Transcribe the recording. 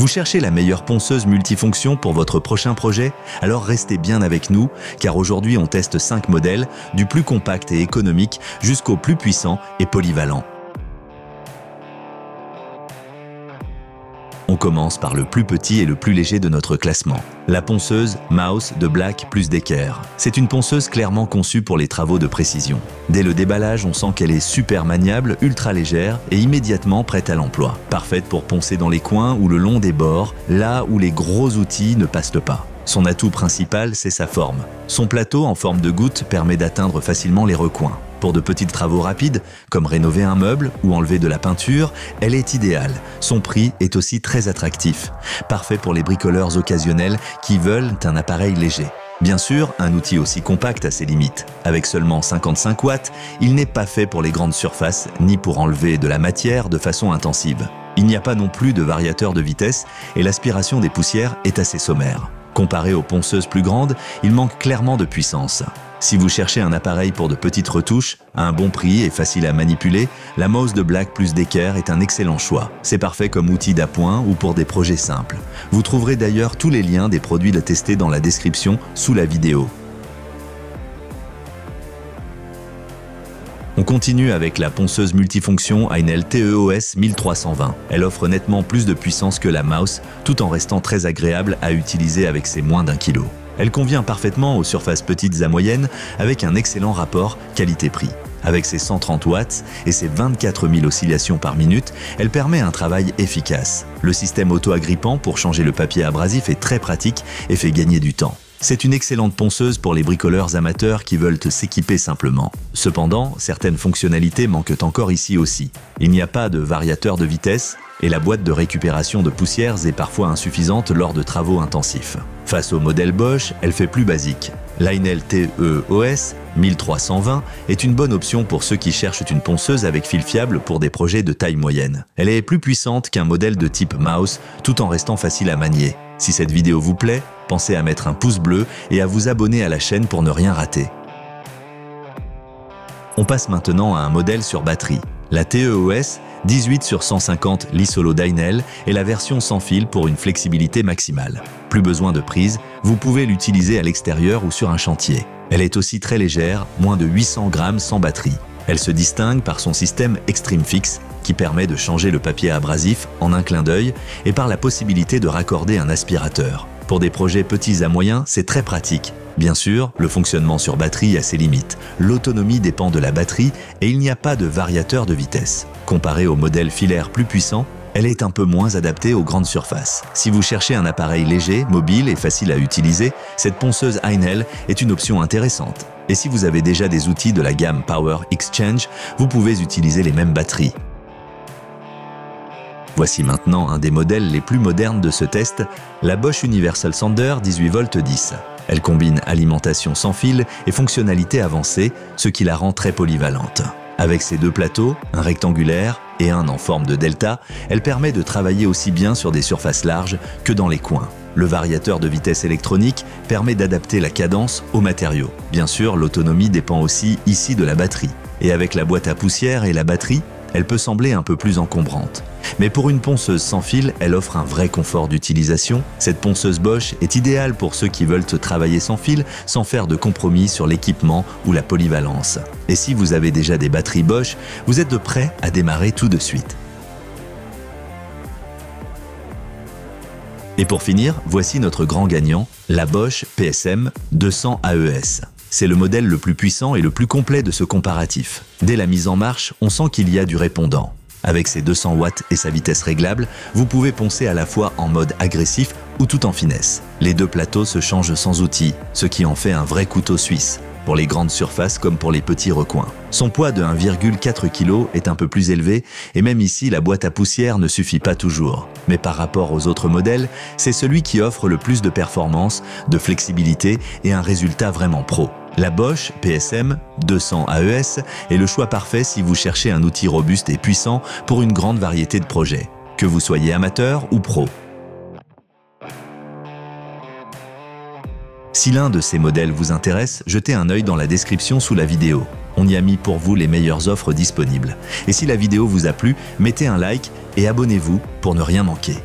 Vous cherchez la meilleure ponceuse multifonction pour votre prochain projet? Alors restez bien avec nous, car aujourd'hui on teste 5 modèles, du plus compact et économique jusqu'au plus puissant et polyvalent. On commence par le plus petit et le plus léger de notre classement, la ponceuse Maus de Black + Decker. C'est une ponceuse clairement conçue pour les travaux de précision. Dès le déballage, on sent qu'elle est super maniable, ultra légère et immédiatement prête à l'emploi. Parfaite pour poncer dans les coins ou le long des bords, là où les gros outils ne passent pas. Son atout principal, c'est sa forme. Son plateau en forme de goutte permet d'atteindre facilement les recoins. Pour de petits travaux rapides, comme rénover un meuble ou enlever de la peinture, elle est idéale. Son prix est aussi très attractif. Parfait pour les bricoleurs occasionnels qui veulent un appareil léger. Bien sûr, un outil aussi compact a ses limites. Avec seulement 55 watts, il n'est pas fait pour les grandes surfaces, ni pour enlever de la matière de façon intensive. Il n'y a pas non plus de variateur de vitesse et l'aspiration des poussières est assez sommaire. Comparé aux ponceuses plus grandes, il manque clairement de puissance. Si vous cherchez un appareil pour de petites retouches, à un bon prix et facile à manipuler, la Maus de Black + Decker est un excellent choix. C'est parfait comme outil d'appoint ou pour des projets simples. Vous trouverez d'ailleurs tous les liens des produits à tester dans la description sous la vidéo. On continue avec la ponceuse multifonction Heinel TEOS 1320. Elle offre nettement plus de puissance que la Maus, tout en restant très agréable à utiliser avec ses moins d'1 kg. Elle convient parfaitement aux surfaces petites à moyennes avec un excellent rapport qualité-prix. Avec ses 130 watts et ses 24 000 oscillations par minute, elle permet un travail efficace. Le système auto-agrippant pour changer le papier abrasif est très pratique et fait gagner du temps. C'est une excellente ponceuse pour les bricoleurs amateurs qui veulent s'équiper simplement. Cependant, certaines fonctionnalités manquent encore ici aussi. Il n'y a pas de variateur de vitesse et la boîte de récupération de poussières est parfois insuffisante lors de travaux intensifs. Face au modèle Bosch, elle fait plus basique. L'Heinel TEOS 1320 est une bonne option pour ceux qui cherchent une ponceuse avec fil fiable pour des projets de taille moyenne. Elle est plus puissante qu'un modèle de type Maus tout en restant facile à manier. Si cette vidéo vous plaît, pensez à mettre un pouce bleu et à vous abonner à la chaîne pour ne rien rater. On passe maintenant à un modèle sur batterie. La TEOS 18/150 Li-Solo d'Heinel est la version sans fil pour une flexibilité maximale. Plus besoin de prise, vous pouvez l'utiliser à l'extérieur ou sur un chantier. Elle est aussi très légère, moins de 800 grammes sans batterie. Elle se distingue par son système Extreme Fix qui permet de changer le papier abrasif en un clin d'œil et par la possibilité de raccorder un aspirateur. Pour des projets petits à moyens, c'est très pratique. Bien sûr, le fonctionnement sur batterie a ses limites. L'autonomie dépend de la batterie et il n'y a pas de variateur de vitesse. Comparée au modèle filaire plus puissant, elle est un peu moins adaptée aux grandes surfaces. Si vous cherchez un appareil léger, mobile et facile à utiliser, cette ponceuse Heinel est une option intéressante. Et si vous avez déjà des outils de la gamme Power Exchange, vous pouvez utiliser les mêmes batteries. Voici maintenant un des modèles les plus modernes de ce test, la Bosch Universal Sander 18V10. Elle combine alimentation sans fil et fonctionnalité avancée, ce qui la rend très polyvalente. Avec ses deux plateaux, un rectangulaire et un en forme de delta, elle permet de travailler aussi bien sur des surfaces larges que dans les coins. Le variateur de vitesse électronique permet d'adapter la cadence aux matériaux. Bien sûr, l'autonomie dépend aussi ici de la batterie. Et avec la boîte à poussière et la batterie, elle peut sembler un peu plus encombrante. Mais pour une ponceuse sans fil, elle offre un vrai confort d'utilisation. Cette ponceuse Bosch est idéale pour ceux qui veulent travailler sans fil, sans faire de compromis sur l'équipement ou la polyvalence. Et si vous avez déjà des batteries Bosch, vous êtes prêt à démarrer tout de suite. Et pour finir, voici notre grand gagnant, la Bosch PSM 200 AES. C'est le modèle le plus puissant et le plus complet de ce comparatif. Dès la mise en marche, on sent qu'il y a du répondant. Avec ses 200 watts et sa vitesse réglable, vous pouvez poncer à la fois en mode agressif ou tout en finesse. Les deux plateaux se changent sans outil, ce qui en fait un vrai couteau suisse, pour les grandes surfaces comme pour les petits recoins. Son poids de 1,4 kg est un peu plus élevé et même ici la boîte à poussière ne suffit pas toujours. Mais par rapport aux autres modèles, c'est celui qui offre le plus de performance, de flexibilité et un résultat vraiment pro. La Bosch PSM 200 AES est le choix parfait si vous cherchez un outil robuste et puissant pour une grande variété de projets, que vous soyez amateur ou pro. Si l'un de ces modèles vous intéresse, jetez un œil dans la description sous la vidéo. On y a mis pour vous les meilleures offres disponibles. Et si la vidéo vous a plu, mettez un like et abonnez-vous pour ne rien manquer.